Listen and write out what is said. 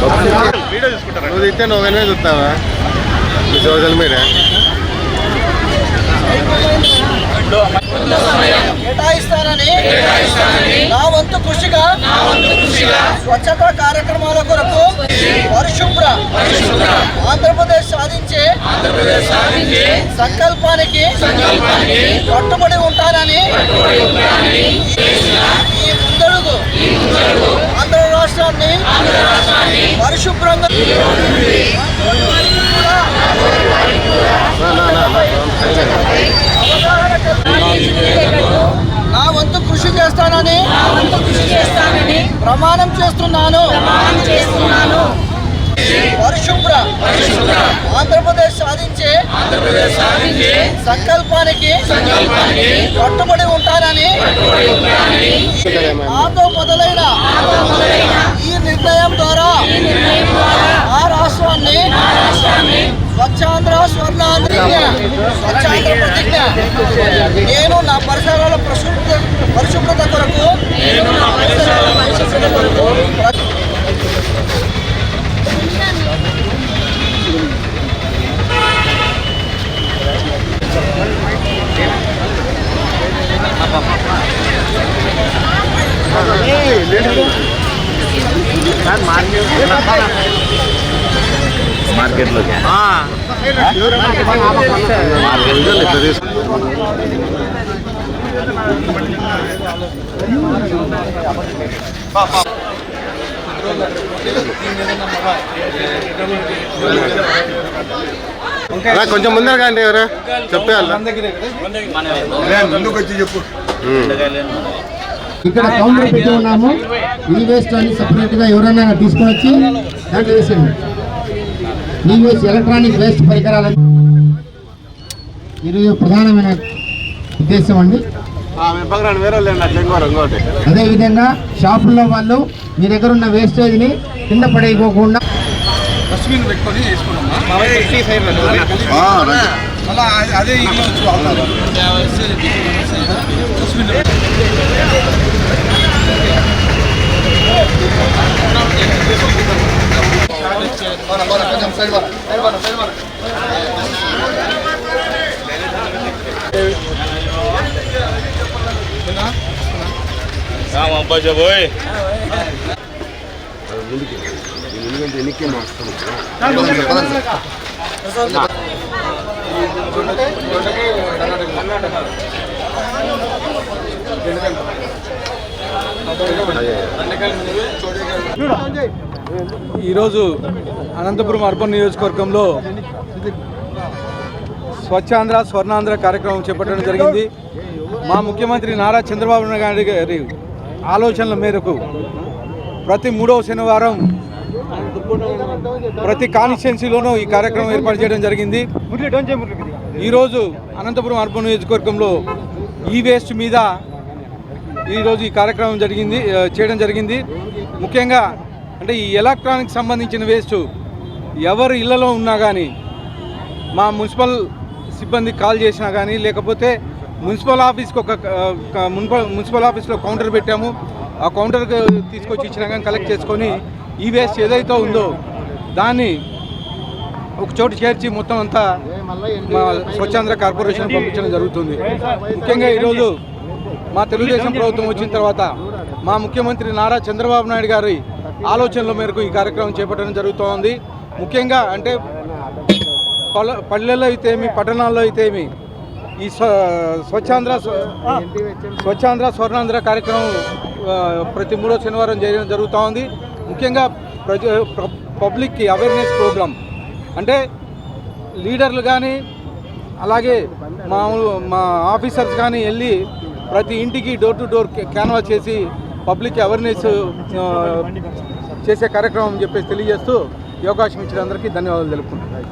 నువ్వు తింటే నువ్వేనే చూస్తావా సోషల్ మీడియా కేటాయిస్తానని నా వంతు కృషిగా స్వచ్ఛతా కార్యక్రమాల కొరకు పరిశుభ్ర ఆంధ్రప్రదేశ్ సాధించే సంకల్పానికి కట్టుబడి ఉంటానని ఈ ముందడుగు ఆంధ్ర రాష్ట్రాన్ని పరిశుభ్రంగా నా వంతు కృషి చేస్తానని ప్రమాణం చేస్తున్నాను. పరిశుభ్ర ఆంధ్రప్రదేశ్ సాధించే సంకల్పానికి కట్టుబడి ఉంటానని నాతో మొదలైన ఈ నిర్ణయం ద్వారా ఆ రాష్ట్రాన్ని స్వచ్ఛాంధ్ర స్వర్ణాంధ్ర ప్రతిజ్ఞ నేను నా పరిసరాల పరిశుభ్రత కొరకు మార్కెట్లో కొంచెం ముందర కానీ ఎవరు చెప్పాలి ముందుకు వచ్చి చెప్పు. ఇక్కడ కౌంటర్ పెట్టి ఉన్నాము. ఈ వేస్ట్ అని సపరేట్ గా ఎవరైనా తీసుకొని వచ్చి దాంట్లో వేసేయండి. ఈ వేస్ట్ ఎలక్ట్రానిక్ వేస్ట్ పరికరాలని ఈరోజు ప్రధానమైన ఉద్దేశం అండి. అదేవిధంగా షాపుల్లో వాళ్ళు మీ దగ్గర ఉన్న వేస్టేజ్ని కింద పడేయకోకుండా డస్ట్బిన్ పెట్టుకొని అదే పోయి ఈరోజు అనంతపురం అర్బన్ నియోజకవర్గంలో స్వచ్ఛాంధ్ర స్వర్ణాంధ్ర కార్యక్రమం చేపట్టడం జరిగింది. మా ముఖ్యమంత్రి నారా చంద్రబాబు నాయుడు గారి ఆలోచనల మేరకు ప్రతి 3వ శనివారం ప్రతి కాన్స్టిట్యున్సీలోనూ ఈ కార్యక్రమం ఏర్పాటు చేయడం జరిగింది. ఈరోజు అనంతపురం అర్బన్ నియోజకవర్గంలో ఈ వేస్ట్ మీద ఈరోజు ఈ కార్యక్రమం చేయడం జరిగింది. ముఖ్యంగా అంటే ఈ ఎలక్ట్రానిక్ సంబంధించిన వేస్ట్ ఎవరు ఇళ్లలో ఉన్నా కానీ మా మున్సిపల్ సిబ్బంది కాల్ చేసినా కానీ లేకపోతే మున్సిపల్ ఆఫీస్కి మున్సిపల్ ఆఫీస్లో కౌంటర్ పెట్టాము. ఆ కౌంటర్కి తీసుకొచ్చి ఇచ్చినా కానీ కలెక్ట్ చేసుకొని ఈ వేస్ట్ ఏదైతే ఉందో దాన్ని ఒక చోటు చేర్చి మొత్తం అంతా మా స్వచ్ఛాంధ్ర కార్పొరేషన్ పంపించడం జరుగుతుంది. ముఖ్యంగా ఈరోజు మా తెలుగుదేశం ప్రభుత్వం వచ్చిన తర్వాత మా ముఖ్యమంత్రి నారా చంద్రబాబు నాయుడు గారి ఆలోచనల మేరకు ఈ కార్యక్రమం చేపట్టడం జరుగుతోంది. ముఖ్యంగా అంటే పల్లెల్లో అయితే ఏమి పట్టణాల్లో అయితే ఏమి ఈ స్వచ్ఛాంధ్ర స్వర్ణాంధ్ర కార్యక్రమం ప్రతి 3వ శనివారం చేయడం జరుగుతూ ఉంది. ముఖ్యంగా పబ్లిక్కి అవేర్నెస్ ప్రోగ్రామ్ అంటే లీడర్లు కానీ అలాగే మా ఆఫీసర్స్ కానీ వెళ్ళి ప్రతి ఇంటికి డోర్ టు డోర్ క్యాన్వాస్ చేసి పబ్లిక్ అవేర్నెస్ చేసే కార్యక్రమం చెప్పేసి తెలియజేస్తూ ఈ అవకాశం ఇచ్చిన అందరికీ ధన్యవాదాలు తెలుపుకుంటున్నాను.